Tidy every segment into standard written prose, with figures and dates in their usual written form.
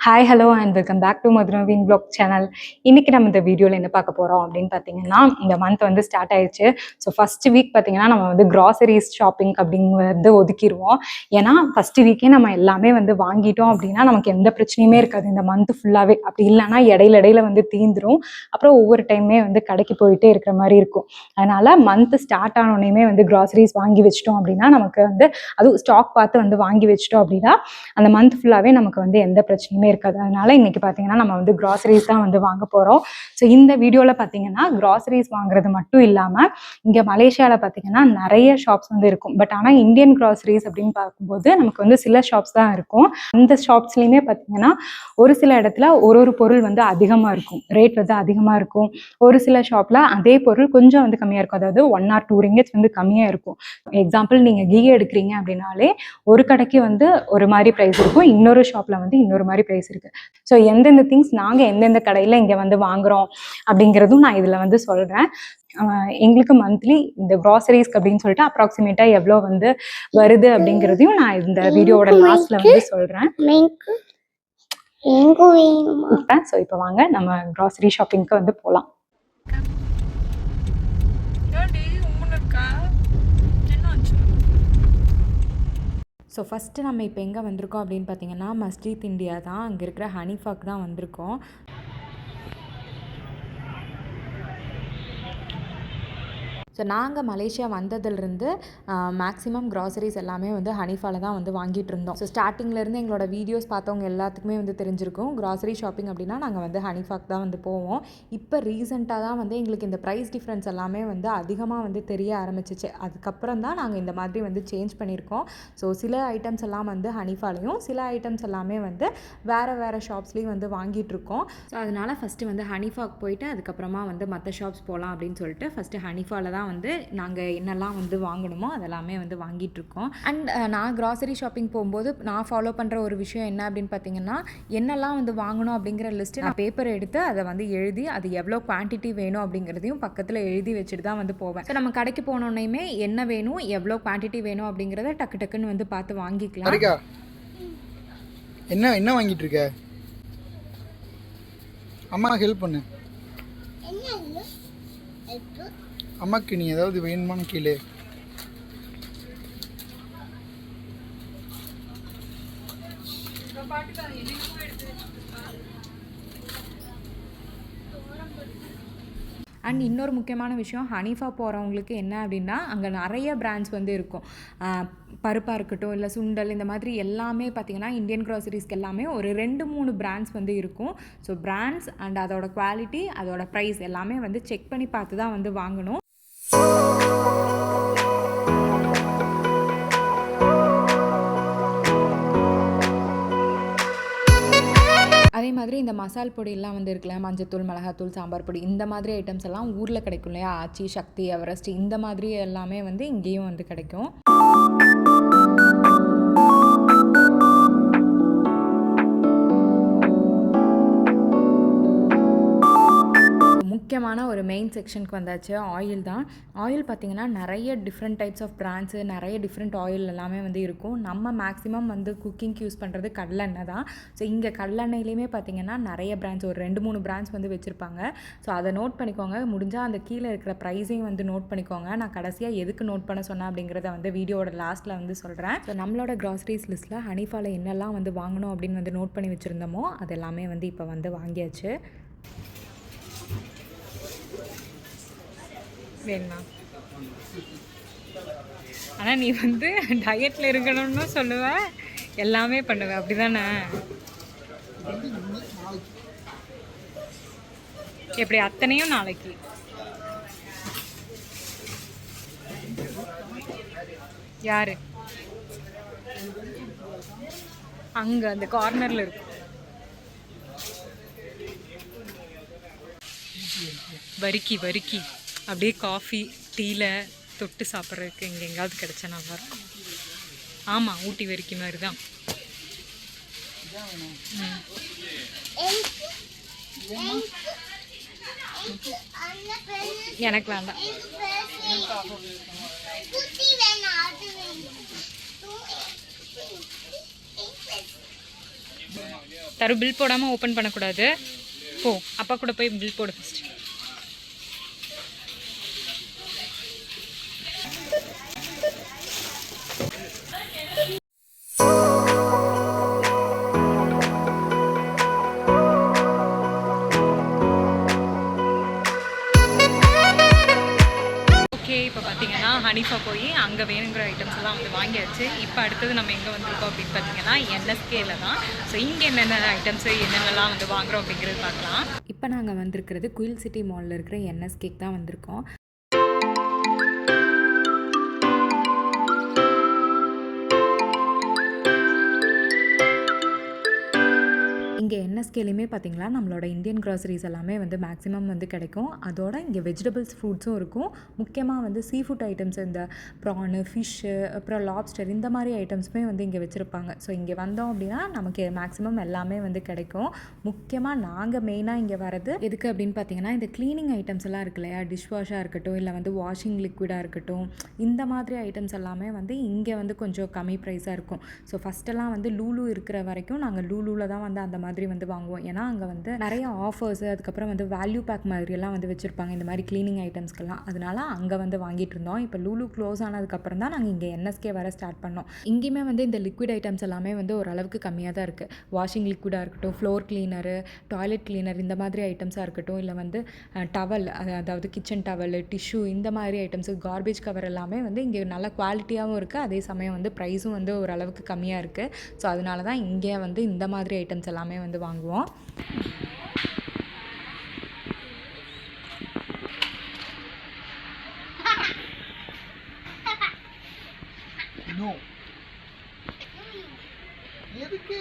Hi hello and welcome back to மதுரவின் blog channel. இன்றைக்கி நம்ம இந்த வீடியோவில் என்ன பார்க்க போகிறோம் அப்படின்னு பார்த்தீங்கன்னா, இந்த மந்த் வந்து ஸ்டார்ட் ஆயிடுச்சு. ஸோ ஃபஸ்ட்டு வீக் பார்த்தீங்கன்னா நம்ம வந்து கிராசரிஸ் ஷாப்பிங் அப்படிங்கிறது ஒதுக்கிடுவோம். ஏன்னா ஃபஸ்ட்டு வீக்கே நம்ம எல்லாமே வந்து வாங்கிட்டோம் அப்படின்னா நமக்கு எந்த பிரச்சனையுமே இருக்காது இந்த மந்த் ஃபுல்லாகவே. அப்படி இல்லைன்னா இடையில வந்து தீந்துரும். அப்புறம் ஒவ்வொரு டைமே வந்து கடைக்கு போயிட்டே இருக்கிற மாதிரி இருக்கும். அதனால் மந்த் ஸ்டார்ட் ஆனோடனே வந்து கிராசரிஸ் வாங்கி வச்சிட்டோம் அப்படின்னா நமக்கு வந்து அதுவும் ஸ்டாக் பார்த்து வந்து வாங்கி வச்சிட்டோம் அப்படின்னா அந்த மந்த் ஃபுல்லாகவே நமக்கு வந்து எந்த பிரச்சனையுமே இருக்காது. அதனால இன்னைக்கு பார்த்தீங்கன்னா நம்ம வந்து கிராசரிஸ் தான் வந்து வாங்க போகிறோம். ஸோ இந்த வீடியோவில் பார்த்தீங்கன்னா கிராசரிஸ் வாங்குறது மட்டும் இல்லாமல் இங்கே மலேசியாவில் பார்த்தீங்கன்னா நிறைய ஷாப்ஸ் வந்து இருக்கும். பட் ஆனால் இந்தியன் கிராசரிஸ் அப்படின்னு பார்க்கும்போது நமக்கு வந்து சில ஷாப்ஸ் தான் இருக்கும். அந்த ஷாப்ஸ்லையுமே பார்த்தீங்கன்னா ஒரு சில இடத்துல ஒரு பொருள் வந்து அதிகமாக இருக்கும், ரேட் வந்து அதிகமாக இருக்கும். ஒரு சில ஷாப்பில் அதே பொருள் கொஞ்சம் வந்து கம்மியாக இருக்கும், அதாவது 1 or 2 ringgits வந்து கம்மியாக இருக்கும். எக்ஸாம்பிள் நீங்கள் கீ எடுக்கிறீங்க அப்படின்னாலே ஒரு கடைக்கு வந்து ஒரு மாதிரி ப்ரைஸ் இருக்கும், இன்னொரு ஷாப்பில் வந்து இன்னொரு மாதிரி ப்ரைஸ் இருக்குது. ஸோ எந்தெந்த திங்ஸ் நாங்கள் எந்தெந்த கடையில் இங்கே வந்து வாங்குகிறோம் அப்படிங்கிறதும் நான் இதில் வந்து சொல்கிறேன். எங்களுக்கு மந்த்லி இந்த க்ராசரிஸ்க்கு அப்படின்னு சொல்லிட்டு அப்ராக்சிமேட்டாக எவ்வளோ வந்து வருது அப்படிங்கிறதையும் நான் இந்த வீடியோவோட லாஸ்ட்டில் வந்து சொல்கிறேன். ஸோ இப்போ வாங்க நம்ம க்ராசரி ஷாப்பிங்க்கு வந்து போகலாம். ஸோ ஃபஸ்ட்டு நம்ம இப்போ எங்கே வந்திருக்கோம் அப்படின்னு பார்த்தீங்கன்னா மஸ்ஜித் இந்தியா தான். அங்கே இருக்கிற ஹனிஃபாக்கு தான் வந்திருக்கோம். ஸோ நாங்கள் மலேசியா வந்ததுலேருந்து மேக்ஸிமம் க்ராசரிஸ் எல்லாமே வந்து ஹனிஃபாவில் தான் வந்து வாங்கிட்டு இருந்தோம். ஸோ ஸ்டார்டிங்லேருந்து எங்களோட வீடியோஸ் பார்த்தவங்க எல்லாத்துக்குமே வந்து தெரிஞ்சிருக்கும், க்ராசரி ஷாப்பிங் அப்படின்னா நாங்கள் வந்து ஹனிஃபாக் தான் வந்து போவோம். இப்போ ரீசெண்டாக தான் வந்து எங்களுக்கு இந்த ப்ரைஸ் டிஃப்ரென்ஸ் எல்லாமே வந்து அதிகமாக வந்து தெரிய ஆரம்பிச்சிச்சு. அதுக்கப்புறம் தான் நாங்கள் இந்த மாதிரி வந்து சேஞ்ச் பண்ணியிருக்கோம். ஸோ சில ஐட்டம்ஸ் எல்லாம் வந்து ஹனிஃபாலையும் சில ஐட்டம்ஸ் எல்லாமே வந்து வேறு ஷாப்ஸ்லேயும் வந்து வாங்கிட்டுருக்கோம். ஸோ அதனால் ஃபஸ்ட்டு வந்து ஹனிஃபாக் போயிட்டு அதுக்கப்புறமா வந்து மற்ற ஷாப்ஸ் போகலாம் அப்படின்னு சொல்லிட்டு ஃபஸ்ட்டு ஹனிஃபாவில் தான் வந்து நாங்கள் என்னெல்லாம் வந்து வாங்கணுமோ அதெல்லாமே வந்து வாங்கிட்டுருக்கோம். அண்ட் நான் க்ராசரி ஷாப்பிங் போகும்போது நான் ஃபாலோ பண்ணுற ஒரு விஷயம் என்ன அப்படின்னு பார்த்தீங்கன்னா, என்னெல்லாம் வந்து வாங்கணும் அப்படிங்கிற லிஸ்ட்டு நான் பேப்பர் எடுத்து அதை வந்து எழுதி அது எவ்வளோ குவான்டிட்டி வேணும் அப்படிங்கிறதையும் பக்கத்தில் எழுதி வச்சுட்டு தான் வந்து போவேன். ஸோ நம்ம கடைக்கு போனோன்னே என்ன வேணும் எவ்வளோ குவான்டிட்டி வேணும் அப்படிங்கிறத டக்குன்னு வந்து பார்த்து வாங்கிக்கலாம். என்ன வாங்கிட்டு இருக்க? அம்மா ஹெல்ப் பண்ணு. அம்மாக்கு நீ ஏதாவது வேணுமான்னு கீழே அண்ட் இன்னொரு முக்கியமான விஷயம், ஹனிஃபா போகிறவங்களுக்கு என்ன அப்படின்னா அங்கே நிறைய பிராண்ட்ஸ் வந்து இருக்கும். பருப்பாக இருக்கட்டும் இல்லை சுண்டல், இந்த மாதிரி எல்லாமே பார்த்திங்கன்னா இந்தியன் க்ராசரிஸ்க்கு எல்லாமே ஒரு 2-3 பிராண்ட்ஸ் வந்து இருக்கும். ஸோ பிராண்ட்ஸ் அண்ட் அதோட குவாலிட்டி அதோட ப்ரைஸ் எல்லாமே வந்து செக் பண்ணி பார்த்து தான் வந்து வாங்கணும். அதே மாதிரி இந்த மசால் பொடியெல்லாம் வந்து இருக்குல்ல, மஞ்சத்தூள், மிளகாத்தூள், சாம்பார் பொடி, இந்த மாதிரி ஐட்டம்ஸ் எல்லாம் ஊரில் கிடைக்கும் இல்லையா, ஆச்சி, சக்தி, எவரெஸ்ட், இந்த மாதிரி எல்லாமே வந்து இங்கேயும் வந்து கிடைக்கும். முக்கியமான ஒரு மெயின் செக்ஷனுக்கு வந்தாச்சு, ஆயில் தான். ஆயில் பார்த்திங்கன்னா நிறைய டிஃப்ரெண்ட் டைப்ஸ் ஆஃப் பிராண்ட்ஸு, நிறைய டிஃப்ரெண்ட் ஆயில் எல்லாமே வந்து இருக்கும். நம்ம மேக்ஸிமம் வந்து குக்கிங்க்கு யூஸ் பண்ணுறது கடலெண்ணெய் தான். ஸோ இங்கே கடலெண்ணெயிலையுமே பார்த்திங்கன்னா நிறைய பிராண்ட்ஸ், ஒரு 2-3 பிராண்ட்ஸ் வந்து வச்சுருப்பாங்க. ஸோ அதை நோட் பண்ணிக்கோங்க. முடிஞ்சால் அந்த கீழே இருக்கிற ப்ரைஸையும் வந்து நோட் பண்ணிக்கோங்க. நான் கடைசியாக எதுக்கு நோட் பண்ண சொன்னேன் அப்படிங்கிறத வந்து வீடியோட லாஸ்ட்டில் வந்து சொல்கிறேன். ஸோ நம்மளோட க்ராசரிஸ் லிஸ்ட்டில் ஹனிஃபாவில் என்னெல்லாம் வந்து வாங்கணும் அப்படின்னு வந்து நோட் பண்ணி வச்சுருந்தோமோ அது எல்லாமே வந்து இப்போ வந்து வாங்கியாச்சு. வேணுமா? ஆனால் நீ வந்து டயட்டில் இருக்கணும்னு சொல்லுவேன், எல்லாமே பண்ணுவேன், அப்படி தானே? எப்படி அத்தனையும் நாளைக்கு? யாரு? அங்கே அந்த கார்னரில் இருக்கு. வரிக்கி அப்படியே காஃபி டீயில் தொட்டு சாப்பிட்றதுக்கு இங்கே எங்கேயாவது கிடச்சா நல்லாயிருக்கும். ஆமாம், ஊட்டி வரிக்கி மாதிரி தான். எனக்கு வேண்டாம். தரு பில் போடாமல் ஓப்பன் பண்ணக்கூடாது. போ அப்பா கூட போய் பில் போடு ஃபஸ்ட். இப்போ பார்த்தீங்கன்னா ஹனிஃபா போய் அங்கே வேணுங்கிற ஐட்டம்ஸ் எல்லாம் வந்து வாங்கியாச்சு. இப்போ அடுத்தது நம்ம எங்கே வந்திருக்கோம் அப்படின்னு பார்த்தீங்கன்னா என்எஸ்கேல தான். ஸோ இங்கே என்னென்ன ஐட்டம்ஸு என்னென்னலாம் வந்து வாங்குகிறோம் அப்படிங்கிறது பார்க்கலாம். இப்போ நாங்கள் வந்திருக்கிறது குயில் சிட்டி மாலில் இருக்கிற என்எஸ்கேக்கு தான் வந்திருக்கோம். இங்கே என்எஸ்கேலையுமே பார்த்திங்களா நம்மளோட இந்தியன் க்ராசரிஸ் எல்லாமே வந்து மேக்ஸிமம் வந்து கிடைக்கும். அதோட இங்கே வெஜிடபிள்ஸ் ஃப்ரூட்ஸும் இருக்கும். முக்கியமாக வந்து சீ ஃபுட் ஐட்டம்ஸ், இந்த ப்ரானு, ஃபிஷ்ஷு, அப்புறம் லாப்ஸ்டர், இந்த மாதிரி ஐட்டம்ஸுமே வந்து இங்கே வச்சுருப்பாங்க. ஸோ இங்கே வந்தோம் அப்படின்னா நமக்கு மேக்ஸிமம் எல்லாமே வந்து கிடைக்கும். முக்கியமாக நாங்கள் மெயினாக இங்கே வரது எதுக்கு அப்படின்னு பார்த்தீங்கன்னா, இந்த க்ளீனிங் ஐட்டம்ஸ் எல்லாம் இருக்கு இல்லையா, டிஷ் வாஷாக இருக்கட்டும், இல்லை வந்து வாஷிங் லிக்விடாக இருக்கட்டும், இந்த மாதிரி ஐட்டம்ஸ் எல்லாமே வந்து இங்கே வந்து கொஞ்சம் கம்மி ப்ரைஸாக இருக்கும். ஸோ ஃபஸ்ட்டெல்லாம் வந்து லூலு இருக்கிற வரைக்கும் நாங்கள் லூலுவில் தான் வந்து அந்த மாதிரி வந்து வாங்குவோம். ஏன்னா அங்கே வந்து நிறைய ஆஃபர்ஸ், அதுக்கப்புறம் வந்து வேல்யூ பேக் மாதிரியெல்லாம் வந்து வச்சுருப்பாங்க இந்த மாதிரி க்ளீனிங் ஐட்டம்ஸ்க்கெல்லாம். அதனால அங்கே வந்து வாங்கிட்டு இருந்தோம். இப்போ லூலு க்ளோஸ் ஆனதுக்கப்புறம் தான் நாங்கள் இங்கே என்எஸ்கே வர ஸ்டார்ட் பண்ணோம். இங்கேயுமே வந்து இந்த லிக்விட் ஐட்டம்ஸ் எல்லாமே வந்து ஓரளவுக்கு கம்மியாக தான் இருக்குது. வாஷிங் லிக்விடாக இருக்கட்டும், ஃப்ளோர் கிளீனரு, டாய்லெட் கிளீனர், இந்த மாதிரி ஐட்டம்ஸாக இருக்கட்டும், இல்லை வந்து டவல், அதாவது கிச்சன் டவல், டிஷ்யூ, இந்த மாதிரி ஐட்டம்ஸு, கார்பேஜ் கவர் எல்லாமே வந்து இங்கே நல்ல குவாலிட்டியாகவும் இருக்குது. அதே சமயம் வந்து ப்ரைஸும் வந்து ஓரளவுக்கு கம்மியாக இருக்குது. ஸோ அதனால தான் இங்கே வந்து இந்த மாதிரி ஐட்டம்ஸ் எல்லாமே வந்து வாங்குவோம். எதுக்கு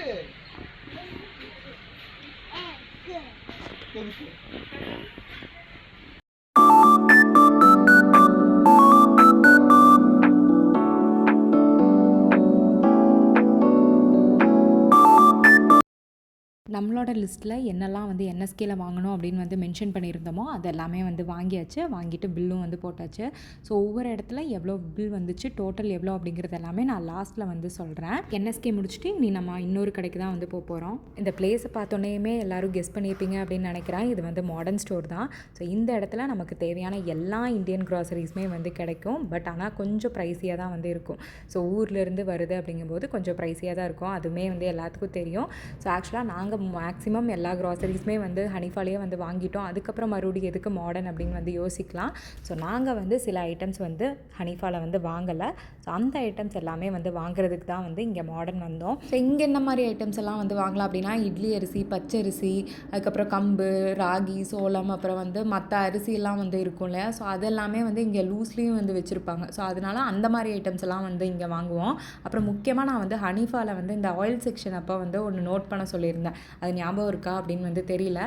நம்மளோட லிஸ்ட்டில் என்னெல்லாம் வந்து என்எஸ்கேல வாங்கணும் அப்படின்னு வந்து மென்ஷன் பண்ணியிருந்தோமோ அது எல்லாமே வந்து வாங்கியாச்சு. வாங்கிட்டு பில்லும் வந்து போட்டாச்சு. ஸோ ஒவ்வொரு இடத்துல எவ்வளோ பில் வந்துச்சு, டோட்டல் எவ்வளோ அப்படிங்கிறது எல்லாமே நான் லாஸ்ட்டில் வந்து சொல்கிறேன். என்எஸ்கே முடிச்சுட்டு நீ நம்ம இன்னொரு கடைக்கு தான் வந்து போகிறோம். இந்த பிளேஸை பார்த்தோன்னே எல்லோரும் கெஸ் பண்ணியிருப்பீங்க அப்படின்னு நினைக்கிறேன். இது வந்து மாடர்ன் ஸ்டோர் தான். ஸோ இந்த இடத்துல நமக்கு தேவையான எல்லா இந்தியன் க்ராசரிஸுமே வந்து கிடைக்கும். பட் ஆனால் கொஞ்சம் ப்ரைஸியாக தான் வந்து இருக்கும். ஸோ ஊர்லேருந்து வருது அப்படிங்கும்போது கொஞ்சம் ப்ரைஸியாக தான் இருக்கும். அதுவுமே வந்து எல்லாத்துக்கும் தெரியும். ஸோ ஆக்சுவலாக நாங்கள் மேக்ஸிமம் எல்லா க்ராசரிஸுமே வந்து ஹனிஃபாலேயே வந்து வாங்கிட்டோம். அதுக்கப்புறம் மறுபடியும் எதுக்கு மாடர்ன் அப்படின்னு வந்து யோசிக்கலாம். ஸோ நாங்கள் வந்து சில ஐட்டம்ஸ் வந்து ஹனிஃபாவில் வந்து வாங்கலை. ஸோ அந்த ஐட்டம்ஸ் எல்லாமே வந்து வாங்குறதுக்கு தான் வந்து இங்கே மாடர்ன் வந்தோம். ஸோ இங்கே என்ன மாதிரி ஐட்டம்ஸ் எல்லாம் வந்து வாங்கலாம் அப்படின்னா, இட்லி அரிசி, பச்சரிசி, அதுக்கப்புறம் கம்பு, ராகி, சோளம், அப்புறம் வந்து மற்ற அரிசியெல்லாம் வந்து இருக்கும் இல்லையா. ஸோ அதெல்லாமே வந்து இங்கே லூஸ்லேயும் வந்து வச்சுருப்பாங்க. ஸோ அதனால அந்த மாதிரி ஐட்டம்ஸ் எல்லாம் வந்து இங்கே வாங்குவோம். அப்புறம் முக்கியமாக நான் வந்து ஹனிஃபாவில் வந்து இந்த ஆயில் செக்ஷன் அப்போ வந்து ஒன்று நோட் பண்ண சொல்லியிருந்தேன். அது ஞாபகம் இருக்கா அப்படின்னு வந்து தெரியல.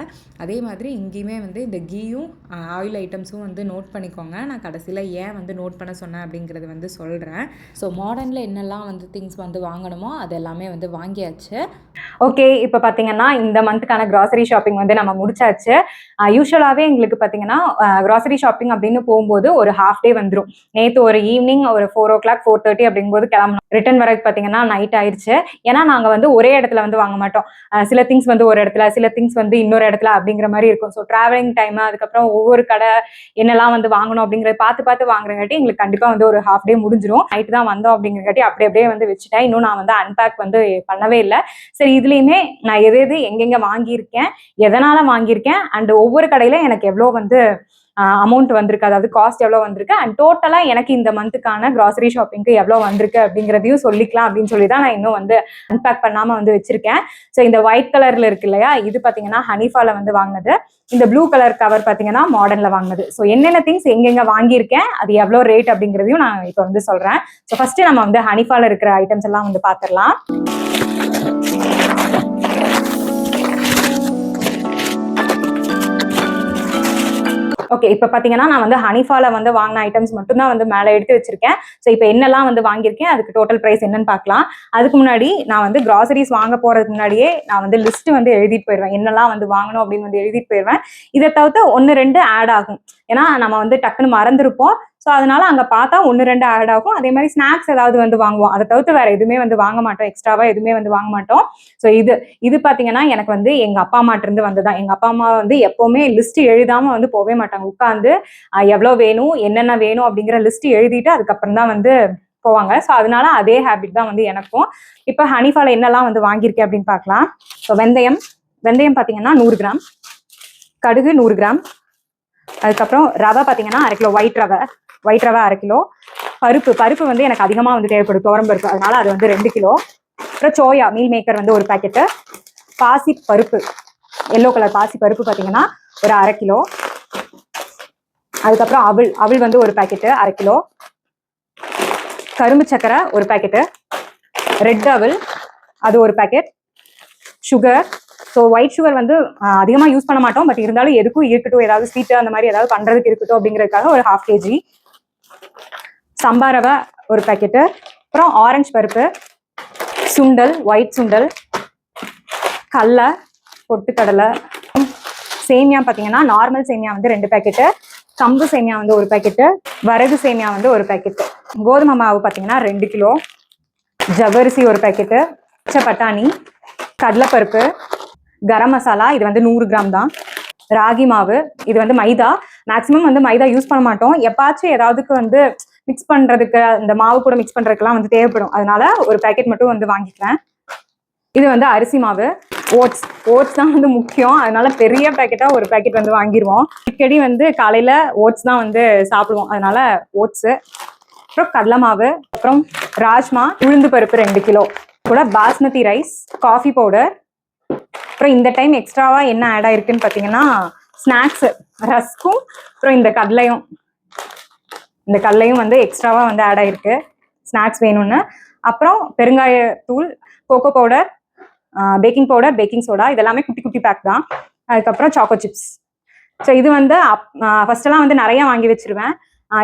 அதே மாதிரி இங்கேயுமே வந்து இந்த கீயும் ஆயில் ஐட்டம்ஸும் வந்து நோட் பண்ணிக்கோங்க. நான் கடைசியில் ஏன் வந்து நோட் பண்ண சொன்னேன் அப்படிங்கிறது வந்து சொல்கிறேன். ஸோ மாடர்னில் என்னெல்லாம் வந்து திங்ஸ் வந்து வாங்கணுமோ அது எல்லாமே வந்து வாங்கியாச்சு. ஓகே, இப்போ பார்த்தீங்கன்னா இந்த மந்த்துக்கான கிராசரி ஷாப்பிங் வந்து நம்ம முடிச்சாச்சு. யூஸ்வலாகவே எங்களுக்கு பார்த்தீங்கன்னா கிராசரி ஷாப்பிங் அப்படின்னு போகும்போது ஒரு ஹாஃப் டே வந்துடும். நேற்று ஒரு ஈவினிங் ஒரு 4 o'clock 4:30 அப்படிங்கும்போது கிளம்பணும். ரிட்டர்ன் வரக்கு பார்த்தீங்கன்னா நைட் ஆயிடுச்சு. ஏன்னா நாங்கள் வந்து ஒரே இடத்துல வந்து வாங்க மாட்டோம். சில திங்ஸ் வந்து ஒரு இடத்துல, சில திங்ஸ் வந்து இன்னொரு இடத்துல அப்படிங்கிற மாதிரி இருக்கும். ஸோ ட்ராவலிங் டைம், அதுக்கப்புறம் ஒவ்வொரு கடை என்னெல்லாம் வந்து வாங்கணும் அப்படிங்கிறத பார்த்து வாங்குறங்காட்டி எங்களுக்கு கண்டிப்பாக வந்து ஒரு ஹாஃப் டே முடிஞ்சிடும். நைட்டு தான் வந்தோம் அப்படிங்கிறங்காட்டி அப்படியே வந்து வச்சுட்டேன். இன்னும் நான் வந்து அன்பேக் வந்து பண்ணவே இல்லை. சரி, இதுலேயுமே நான் எது எங்கெங்கே வாங்கியிருக்கேன், எதனால் வாங்கியிருக்கேன், அண்ட் ஒவ்வொரு கடையில் எனக்கு எவ்வளோ வந்து அமௌண்ட் வந்திருக்கு, அதாவது காஸ்ட் எவ்வளோ வந்திருக்கு, அண்ட் டோட்டலாக எனக்கு இந்த மந்த்துக்கான கிராசரி ஷாப்பிங்க்கு எவ்வளோ வந்திருக்கு அப்படிங்கிறதையும் சொல்லிக்கலாம் அப்படின்னு சொல்லி தான் நான் இன்னும் வந்து அன்பேக் பண்ணாமல் வந்து வச்சிருக்கேன். ஸோ இந்த ஒயிட் கலரில் இருக்கு இல்லையா, இது பார்த்தீங்கன்னா ஹனிஃபாவில் வந்து வாங்கினது. இந்த ப்ளூ கலர் கவர் பார்த்தீங்கன்னா மாடர்னில் வாங்கினது. ஸோ என்னென்ன திங்ஸ் எங்கெங்கே வாங்கியிருக்கேன், அது எவ்வளோ ரேட் அப்படிங்கிறதையும் நான் இப்போ வந்து சொல்கிறேன். ஸோ ஃபஸ்ட்டு நம்ம வந்து ஹனிஃபாவில் இருக்கிற ஐட்டம்ஸ் எல்லாம் வந்து பார்த்துடலாம். ஓகே, இப்போ பார்த்தீங்கன்னா நான் வந்து ஹனிஃபாவில் வந்து வாங்கின ஐட்டம்ஸ் மட்டும் தான் வந்து மேலே எடுத்து வச்சிருக்கேன். ஸோ இப்போ என்னெல்லாம் வந்து வாங்கியிருக்கேன், அதுக்கு டோட்டல் ப்ரைஸ் என்னன்னு பார்க்கலாம். அதுக்கு முன்னாடி நான் வந்து கிராசரிஸ் வாங்க போகிறதுக்கு முன்னாடியே நான் வந்து லிஸ்ட்டு வந்து எழுதிட்டு போயிடுவேன். என்னெல்லாம் வந்து வாங்கணும் அப்படின்னு வந்து எழுதிட்டு போயிடுவேன். இதை தவிர்த்து 1-2 ஆட் ஆகும். ஏன்னா நம்ம வந்து டக்குன்னு மறந்துருப்போம். ஸோ அதனால அங்கே பார்த்தா 1-2 ஆட் ஆகும். அதே மாதிரி ஸ்நாக்ஸ் ஏதாவது வந்து வாங்குவோம். அதை தவிர்த்து வேற எதுவுமே வந்து வாங்க மாட்டோம், எக்ஸ்ட்ராவா எதுவுமே வந்து வாங்க மாட்டோம். ஸோ இது பார்த்தீங்கன்னா எனக்கு வந்து எங்க அப்பா அம்மாட்ட இருந்து வந்ததான். எங்க அப்பா அம்மா வந்து எப்பவுமே லிஸ்ட் எழுதாம வந்து போவே மாட்டாங்க. உட்காந்து எவ்வளோ வேணும், என்னென்ன வேணும் அப்படிங்கிற லிஸ்ட் எழுதிட்டு அதுக்கப்புறம் தான் வந்து போவாங்க. ஸோ அதனால அதே ஹேபிட் தான் வந்து எனக்கும். இப்போ ஹனிஃபால என்னெல்லாம் வந்து வாங்கியிருக்கேன் அப்படின்னு பார்க்கலாம். ஸோ வெந்தயம் பார்த்தீங்கன்னா 100 கிராம், கடுகு 100 கிராம், அதுக்கப்புறம் ரவை பார்த்தீங்கன்னா 1/2 கிலோ, ஒயிட் ரவை 1/2 கிலோ, பருப்பு வந்து எனக்கு அதிகமாக வந்து தேவைப்படும், துவரம் பருப்பு, அதனால அது வந்து 2 கிலோ. அப்புறம் சோயா மீல் மேக்கர் வந்து ஒரு பேக்கெட்டு, பாசி பருப்பு எல்லோ கலர் பாசி பருப்பு பார்த்தீங்கன்னா ஒரு 1/2 கிலோ, அதுக்கப்புறம் அவல் வந்து ஒரு பேக்கெட்டு 1/2 கிலோ, கரும்பு சக்கரை ஒரு பேக்கெட்டு, ரெட் அவல் அது ஒரு packet, sugar. So white sugar வந்து அதிகமாக யூஸ் பண்ண மாட்டோம், பட் இருந்தாலும் எதுக்கும் இருக்கட்டும், ஏதாவது ஸ்வீட்டு அந்த மாதிரி ஏதாவது பண்ணுறதுக்கு இருக்கட்டும் அப்படிங்கிறதுக்காக ஒரு 1/2 kg, சம்பா ரவை ஒரு பேக்கெட்டு, அப்புறம் ஆரஞ்சு பருப்பு, சுண்டல், ஒயிட் சுண்டல், கடலை, பொட்டுக்கடலை, சேமியா பார்த்தீங்கன்னா நார்மல் சேமியா வந்து 2 பேக்கெட்டு, கம்பு சேமியா வந்து ஒரு பேக்கெட்டு, வரகு சேமியா வந்து ஒரு பேக்கெட்டு, கோதுமை மாவு பார்த்தீங்கன்னா 2 கிலோ, ஜவ்வரிசி ஒரு பேக்கெட்டு, பச்சை பட்டாணி, கடலைப்பருப்பு, கரம் மசாலா இது வந்து 100 கிராம் தான், ராகி மாவு இது வந்து மைதா, மேக்ஸிமம் வந்து மைதா யூஸ் பண்ண மாட்டோம், எப்பாச்சும் ஏதாவதுக்கு வந்து மிக்ஸ் பண்ணுறதுக்கு இந்த மாவு கூட மிக்ஸ் பண்ணுறதுக்குலாம் வந்து தேவைப்படும், அதனால ஒரு பேக்கெட் மட்டும் வந்து வாங்கிக்கிறேன். இது வந்து அரிசி மாவு, ஓட்ஸ் தான் வந்து முக்கியம், அதனால பெரிய பேக்கெட்டாக ஒரு பேக்கெட் வந்து வாங்கிடுவோம். அடிக்கடி வந்து காலையில் ஓட்ஸ் தான் வந்து சாப்பிடுவோம், அதனால ஓட்ஸு, அப்புறம் கடலை மாவு, அப்புறம் ராஜ்மா, உளுந்து பருப்பு 2 கிலோ, கூட பாஸ்மதி ரைஸ், காஃபி பவுடர். அப்புறம் இந்த டைம் எக்ஸ்ட்ராவா என்ன ஆட் ஆயிருக்குன்னு பார்த்தீங்கன்னா ஸ்நாக்ஸ், ரஸ்க்கும் அப்புறம் இந்த கடலையும் வந்து எக்ஸ்ட்ராவா வந்து ஆட் ஆயிருக்கு ஸ்நாக்ஸ் வேணும்னு. அப்புறம் பெருங்காயத்தூள், cocoa powder, baking powder, baking soda, இதெல்லாமே குட்டி குட்டி பேக் தான். அதுக்கப்புறம் சாக்கோ சிப்ஸ். ஸோ இது வந்து ஃபர்ஸ்டெல்லாம் வந்து நிறைய வாங்கி வச்சிருவேன்,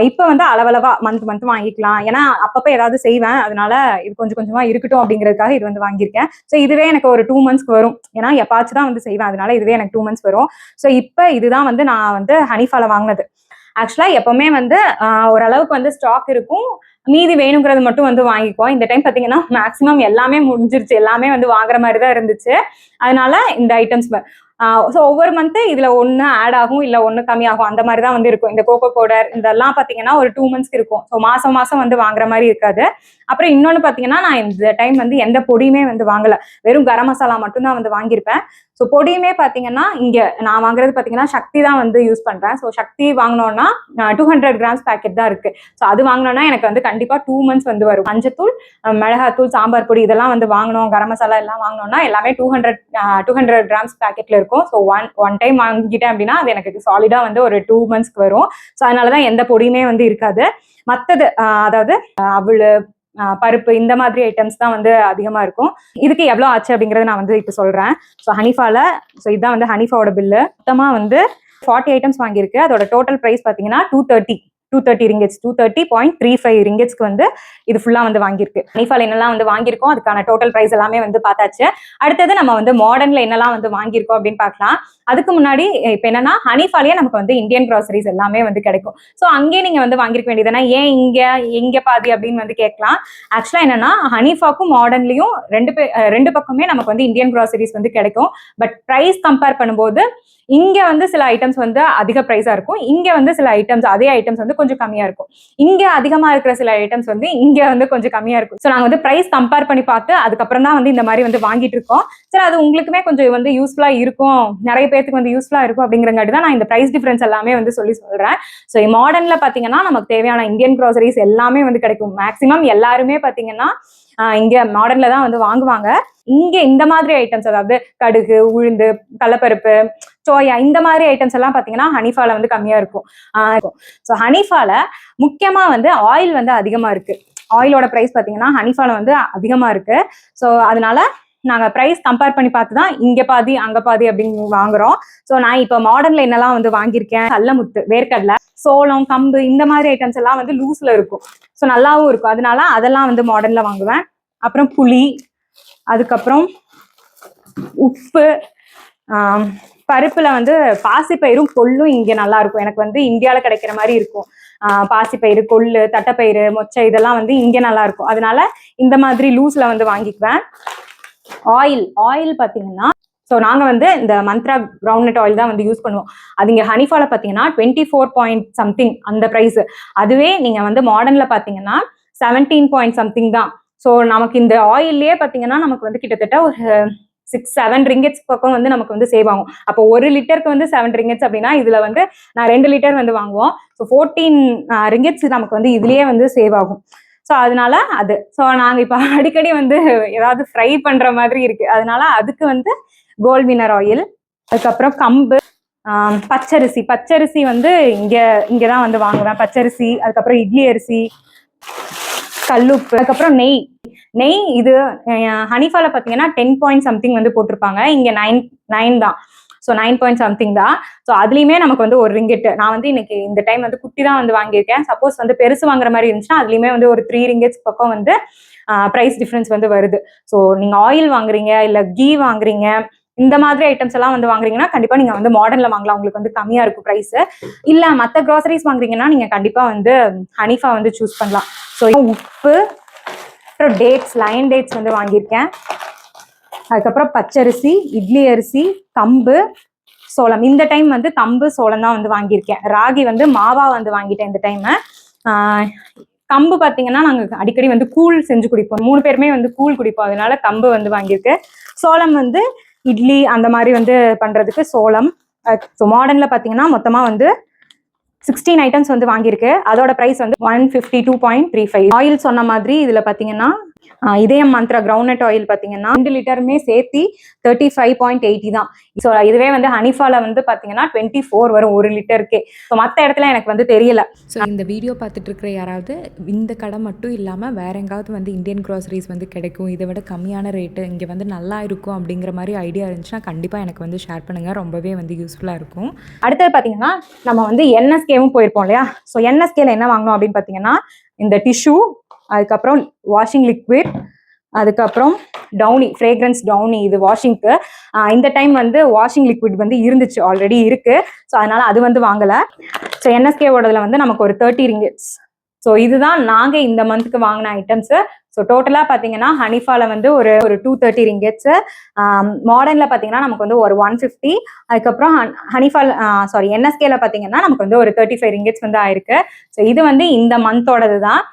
இப்போ வந்து அளவளவா மந்த் வாங்கிக்கலாம், ஏன்னா அப்பப்போ ஏதாவது செய்வேன், அதனால இது கொஞ்சம் கொஞ்சமா இருக்கட்டும் அப்படிங்கிறதுக்காக இது வந்து வாங்கியிருக்கேன். ஸோ இதுவே எனக்கு ஒரு 2 monthsக்கு வரும், ஏன்னா எப்பாச்சும் தான் வந்து செய்வேன், அதனால இதுவே எனக்கு 2 months வரும். ஸோ இப்போ இதுதான் வந்து நான் வந்து ஹனிஃபால வாங்கினது. ஆக்சுவலா எப்பவுமே வந்து ஓரளவுக்கு வந்து ஸ்டாக் இருக்கும், மீதி வேணுங்கிறது மட்டும் வந்து வாங்கிக்குவோம். இந்த டைம் பார்த்தீங்கன்னா மேக்ஸிமம் எல்லாமே முடிஞ்சிருச்சு, எல்லாமே வந்து வாங்குற மாதிரி தான் இருந்துச்சு, அதனால இந்த ஐட்டம்ஸ். ஸோ ஒவ்வொரு மந்த்து இதில் ஒன்று ஆட் ஆகும், இல்லை ஒன்று கம்மியாகும், அந்த மாதிரி தான் வந்து இருக்கும். இந்த கோகோ பவுடர் இதெல்லாம் பார்த்தீங்கன்னா ஒரு 2 monthsக்கு இருக்கும். ஸோ மாதம் வந்து வாங்குற மாதிரி இருக்காது. அப்புறம் இன்னொன்று பார்த்தீங்கன்னா நான் இந்த டைம் வந்து எந்த பொடியுமே வந்து வாங்கலை, வெறும் கரம் மசாலா மட்டும்தான் வந்து வாங்கியிருப்பேன். ஸோ பொடியுமே பார்த்தீங்கன்னா இங்கே நான் வாங்குறது பார்த்தீங்கன்னா சக்தி தான் வந்து யூஸ் பண்ணுறேன். ஸோ சக்தி வாங்கினோன்னா 200 grams பேக்கெட் தான் இருக்குது. ஸோ அது வாங்கினோன்னா எனக்கு வந்து கண்டிப்பாக 2 months வந்து வரும். மஞ்சத்தூள், மிளகாத்தூள், சாம்பார் பொடி இதெல்லாம் வந்து வாங்கணும், கரம் மசாலா எல்லாம் வாங்கினோம்னா எல்லாமே 200 grams பேக்கெட்டில் இருக்கும். ஸோ ஒன் டைம் வாங்கிட்டேன் அப்படின்னா அது எனக்கு சாலிடாக வந்து ஒரு 2 monthsக்கு வரும். ஸோ அதனால தான் எந்த பொடியுமே வந்து இருக்காது. மற்றது அதாவது அவள், பருப்பு இந்த மாதிரி ஐட்டம்ஸ் தான் வந்து அதிகமா இருக்கும். இதுக்கு எவ்வளோ ஆச்சு அப்படிங்கறத நான் வந்து இப்போ சொல்றேன். ஸோ ஹனிஃபால, ஸோ இதுதான் வந்து ஹனிஃபாவோட பில்லு. மொத்தமா வந்து 40 ஐட்டம்ஸ் வாங்கியிருக்கு. அதோட டோட்டல் பிரைஸ் பார்த்தீங்கன்னா 230 ringgits, 230.35 ringgitsக்கு வந்து இது ஃபுல்லா வந்து வாங்கியிருக்கு. ஹனிஃபால என்னெல்லாம் வந்து வாங்கியிருக்கோம், அதுக்கான டோட்டல் பிரைஸ் எல்லாமே வந்து பார்த்தாச்சு. அடுத்தது நம்ம வந்து மாடர்ன்ல என்னெல்லாம் வந்து வாங்கியிருக்கோம் அப்படின்னு பார்க்கலாம். அதுக்கு முன்னாடி இப்போ என்னன்னா ஹனிஃபாலேயே நமக்கு வந்து இந்தியன் கிராசரிஸ் எல்லாமே வந்து கிடைக்கும். ஸோ அங்கேயே நீங்க வந்து வாங்கியிருக்க வேண்டியதுனா ஏன் இங்க பாதி அப்படின்னு வந்து கேட்கலாம். ஆக்சுவலா என்னன்னா ஹனிஃபாக்கும் மாடர்ன்லயும் ரெண்டு பக்கமே நமக்கு வந்து இந்தியன் கிராசரிஸ் வந்து கிடைக்கும். பட் பிரைஸ் கம்பேர் பண்ணும்போது இங்க வந்து சில ஐட்டம்ஸ் வந்து அதிக பிரைஸா இருக்கும், இங்க வந்து சில ஐட்டம்ஸ் அதே ஐட்டம்ஸ் வந்து கொஞ்சம் கம்மியா இருக்கும். இங்க அதிகமா இருக்கிற சில ஐட்டம்ஸ் வந்து இங்க வந்து கொஞ்சம் கம்மியா இருக்கும். ஸோ நாங்க வந்து பிரைஸ் கம்பேர் பண்ணி பார்த்து அதுக்கப்புறம் தான் வந்து இந்த மாதிரி வந்து வாங்கிட்டு இருக்கோம். சரி, அது உங்களுக்குமே கொஞ்சம் வந்து யூஸ்ஃபுல்லா இருக்கும், நிறைய பேருக்கு வந்து யூஸ்ஃபுல்லா இருக்கும் அப்படிங்கிறங்காட்டி தான் நான் இந்த பிரைஸ் டிஃபரன்ஸ் எல்லாமே வந்து சொல்றேன். ஸோ மாடர்ன்ல பாத்தீங்கன்னா நமக்கு தேவையான இந்தியன் கிராசரிஸ் எல்லாமே வந்து கிடைக்கும். மேக்சிமம் எல்லாருமே பாத்தீங்கன்னா இங்க மாடர்ன்ல தான் வந்து வாங்குவாங்க. இங்க இந்த மாதிரி ஐட்டம்ஸ், அதாவது கடுகு, உளுந்து, கடலைப்பருப்பு, சோயா இந்த மாதிரி ஐட்டம்ஸ் எல்லாம் பாத்தீங்கன்னா ஹனிஃபால வந்து கம்மியா இருக்கும். ஸோ ஹனிஃபால முக்கியமா வந்து ஆயில் வந்து அதிகமா இருக்கு. ஆயிலோட பிரைஸ் பாத்தீங்கன்னா ஹனிஃபால வந்து அதிகமா இருக்கு. ஸோ அதனால நாங்க பிரைஸ் கம்பேர் பண்ணி பார்த்து தான் இங்க பாதி அங்க பாதி அப்படின்னு வாங்குறோம். ஸோ நான் இப்போ மாடர்ன்ல என்னெல்லாம் வந்து வாங்கியிருக்கேன், கடலமுத்து, வேர்க்கடலை, சோளம், கம்பு இந்த மாதிரி ஐட்டம்ஸ் எல்லாம் வந்து லூஸ்ல இருக்கும். ஸோ நல்லாவும் இருக்கும், அதனால அதெல்லாம் வந்து மாடர்ன்ல வாங்குவேன். அப்புறம் புளி, அதுக்கப்புறம் உப்பு, பருப்புல வந்து பாசிப்பயிரும் கொள்ளும் இங்க நல்லா இருக்கும். எனக்கு வந்து இந்தியாவில் கிடைக்கிற மாதிரி இருக்கும். பாசிப்பயிறு, கொள்ளு, தட்டைப்பயிறு, மொச்சை இதெல்லாம் வந்து இங்கே நல்லா இருக்கும். அதனால இந்த மாதிரி லூஸ்ல வந்து வாங்கிக்குவேன். ஆயில் பார்த்தீங்கன்னா, ஸோ நாங்கள் வந்து இந்த மந்த்ரா கிரவுண்ட்நட் ஆயில் தான் வந்து யூஸ் பண்ணுவோம். அது இங்கே ஹனிஃபால பார்த்தீங்கன்னா 24 பாயிண்ட் சம்திங் அந்த ப்ரைஸ். அதுவே நீங்கள் வந்து மாடர்னில் பார்த்தீங்கன்னா 17 பாயிண்ட் சம்திங் தான். ஸோ நமக்கு இந்த ஆயில்லையே பார்த்தீங்கன்னா நமக்கு வந்து கிட்டத்தட்ட ஒரு 6-7 ரிங்கெட்ஸ் பக்கம் வந்து நமக்கு வந்து சேவ் ஆகும். அப்போ 1 லிட்டருக்கு வந்து 7 ரிங்கெட்ஸ் அப்படின்னா இதுல வந்து நான் 2 லிட்டர் வந்து வாங்குவோம். ஸோ 14 ரிங்கெட்ஸ் நமக்கு வந்து இதுலயே வந்து சேவ் ஆகும். ஸோ அதனால அது ஸோ நாங்கள் இப்போ அடிக்கடி வந்து ஏதாவது ஃப்ரை பண்ற மாதிரி இருக்கு. அதனால அதுக்கு வந்து கோல்ட் வினர் ஆயில், அதுக்கப்புறம் கம்பு, பச்சரிசி வந்து இங்கதான் வந்து வாங்குவேன். பச்சரிசி, அதுக்கப்புறம் இட்லி அரிசி, கல்லுப்பு, அதுக்கப்புறம் நெய் இது ஹனிஃபால பார்த்தீங்கன்னா 10 பாயிண்ட் சம்திங் வந்து போட்டிருப்பாங்க. இங்க 9 தான். ஸோ 9 பாயிண்ட் சம்திங் தான். ஸோ அதுலயுமே நமக்கு வந்து ஒரு ரிங்கெட். நான் வந்து இன்னைக்கு இந்த டைம் வந்து குட்டி தான் வந்து வாங்கியிருக்கேன். சப்போஸ் வந்து பெருசு வாங்குற மாதிரி இருந்துச்சுன்னா அதுலயுமே வந்து ஒரு 3 ரிங்கெட்ஸ் பக்கம் வந்து ப்ரைஸ் டிஃபரன்ஸ் வந்து வருது. ஸோ நீங்க ஆயில் வாங்குறீங்க, இல்ல கீ வாங்குறீங்க, இந்த மாதிரி ஐட்டம்ஸ் எல்லாம் வந்து வாங்குறீங்கன்னா கண்டிப்பா நீங்க வந்து மாடர்ன்ல வாங்கலாம். உங்களுக்கு வந்து கம்மியா இருக்கும் பிரைஸ். இல்ல மற்ற கிராசரிஸ் வாங்குறீங்கன்னா நீங்க கண்டிப்பா வந்து ஹனிஃபா வந்து சூஸ் பண்ணலாம். ஸோ உப்பு, அப்புறம் லயன் டேட்ஸ் வந்து வாங்கியிருக்கேன். அதுக்கப்புறம் பச்சரிசி, இட்லி அரிசி, கம்பு, சோளம். இந்த டைம் வந்து கம்பு, சோளம் தான் வந்து வாங்கியிருக்கேன். ராகி வந்து மாவா வந்து வாங்கிட்டேன் இந்த டைம். கம்பு பார்த்தீங்கன்னா நாங்கள் அடிக்கடி வந்து கூழ் செஞ்சு குடிப்போம். 3 பேருமே வந்து கூழ் குடிப்போம். அதனால கம்பு வந்து வாங்கியிருக்கேன். சோளம் வந்து இட்லி அந்த மாதிரி வந்து பண்றதுக்கு சோளம். ஸோ மாடர்ன்ல பார்த்தீங்கன்னா மொத்தமா வந்து 16 ஐட்டம்ஸ் வந்து வாங்கியிருக்கு. அதோட பிரைஸ் வந்து 152.35. ஆயில் சொன்ன மாதிரி இதுல பாத்தீங்கன்னா இதயம் மந்த்ரா கிரவுண்ட்நட் ஆயில் பாத்தீங்கன்னா 2 லிட்டருமே சேர்த்தி 35.80 தான். ஸோ இதுவே வந்து ஹனிஃபால வந்து பாத்தீங்கன்னா 24 வரும் 1 லிட்டருக்கே. ஸோ மற்ற இடத்துல எனக்கு வந்து தெரியல. ஸோ இந்த வீடியோ பார்த்துட்டு இருக்கிற யாராவது இந்த கடை மட்டும் இல்லாமல் வேற எங்காவது வந்து இந்தியன் க்ராசரிஸ் வந்து கிடைக்கும், இதை விட கம்மியான ரேட்டு இங்கே வந்து நல்லா இருக்கும் அப்படிங்கிற மாதிரி ஐடியா இருந்துச்சுன்னா கண்டிப்பாக எனக்கு வந்து ஷேர் பண்ணுங்கள். ரொம்பவே வந்து யூஸ்ஃபுல்லாக இருக்கும். அடுத்தது பார்த்தீங்கன்னா நம்ம வந்து என்எஸ்கேவும் போயிருப்போம் இல்லையா? ஸோ என்எஸ்கேல என்ன வாங்கணும் அப்படின்னு பார்த்தீங்கன்னா இந்த டிஷ்யூ, அதுக்கப்புறம் வாஷிங் லிக்விட், அதுக்கப்புறம் டவுனி, ஃப்ரேக்ரன்ஸ் டவுனி, இது வாஷிங்க்கு. இந்த டைம் வந்து வாஷிங் லிக்விட் வந்து இருந்துச்சு, ஆல்ரெடி இருக்கு. ஸோ அதனால அது வந்து வாங்கலை. ஸோ என்எஸ்கேவோடதுல வந்து நமக்கு ஒரு 30 ரிங்கெட்ஸ். ஸோ இதுதான் நாங்கள் இந்த மந்த்துக்கு வாங்கின ஐட்டம்ஸு. ஸோ டோட்டலாக பார்த்தீங்கன்னா ஹனிஃபால வந்து ஒரு 230 ரிங்கெட்ஸு, மாடர்னில் பார்த்தீங்கன்னா நமக்கு வந்து ஒரு 150, அதுக்கப்புறம் என்எஸ்கேல பார்த்தீங்கன்னா நமக்கு வந்து ஒரு 35 ரிங்கெட்ஸ் வந்து ஆயிருக்கு. ஸோ இது வந்து இந்த மந்தோடது தான்.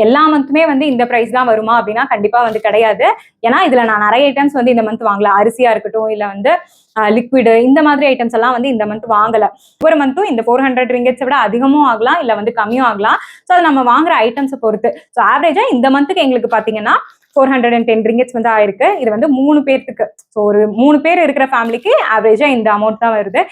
எல்லா மந்த்துமே வந்து இந்த ப்ரைஸ் தான் வருமா அப்படின்னா கண்டிப்பா வந்து கிடையாது. ஏன்னா இதுல நான் நிறைய ஐட்டம்ஸ் வந்து இந்த மந்த் வாங்கல. அரிசியா இருக்கட்டும், இல்ல வந்து லிக்விடு, இந்த மாதிரி ஐட்டம்ஸ் எல்லாம் வந்து இந்த மந்த் வாங்கல. ஒவ்வொரு மந்த்தும் இந்த 400 ரிங்கெட்ஸை விட அதிகமும் ஆகலாம், இல்ல வந்து கம்மியும் ஆகலாம். ஸோ அது நம்ம வாங்குற ஐட்டம்ஸை பொறுத்து. ஸோ ஆவரேஜா இந்த மந்த்துக்கு எங்களுக்கு பாத்தீங்கன்னா 410 ரிங்கெட்ஸ் வந்து ஆயிருக்கு. இது வந்து 3 பேர்த்துக்கு. ஸோ ஒரு 3 பேர் இருக்கிற ஃபேமிலிக்கு ஆவரேஜா இந்த அமௌண்ட் தான் வருது.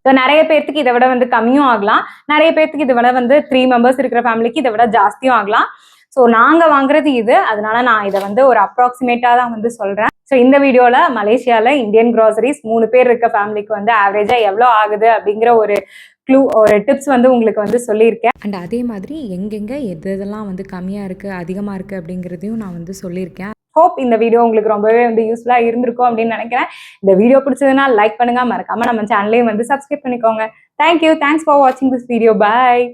ஸோ நிறைய பேர்த்துக்கு இதை விட வந்து கம்மியும் ஆகலாம், நிறைய பேர்த்துக்கு இதை விட வந்து 3 மெம்பர்ஸ் இருக்கிற ஃபேமிலிக்கு இதை விட ஜாஸ்தியும் ஆகலாம். ஸோ நாங்க வாங்குறது இது, அதனால நான் இதை வந்து ஒரு அப்ராக்சிமேட்டா தான் வந்து சொல்றேன். ஸோ இந்த வீடியோல மலேசியால இந்தியன் கிராசரிஸ் 3 பேர் இருக்க ஃபேமிலிக்கு வந்து ஆவரேஜா எவ்வளோ ஆகுது அப்படிங்கிற ஒரு ஒரு டிப்ஸ் வந்து உங்களுக்கு வந்து சொல்லியிருக்கேன். அண்ட் அதே மாதிரி எங்கெங்கே எதெல்லாம் வந்து கம்மியாக இருக்குது, அதிகமாக இருக்குது அப்படிங்கிறதையும் நான் வந்து சொல்லியிருக்கேன். ஹோப் இந்த வீடியோ உங்களுக்கு ரொம்பவே வந்து யூஸ்ஃபுல்லாக இருந்திருக்கும் அப்படின்னு நினைக்கிறேன். இந்த வீடியோ பிடிச்சதுன்னா லைக் பண்ணுங்க, மறக்காம நம்ம சேனலையும் வந்து சப்ஸ்கிரைப் பண்ணிக்கோங்க. தேங்க்யூ, தேங்க்ஸ் ஃபார் வாட்சிங் திஸ் வீடியோ. பாய்.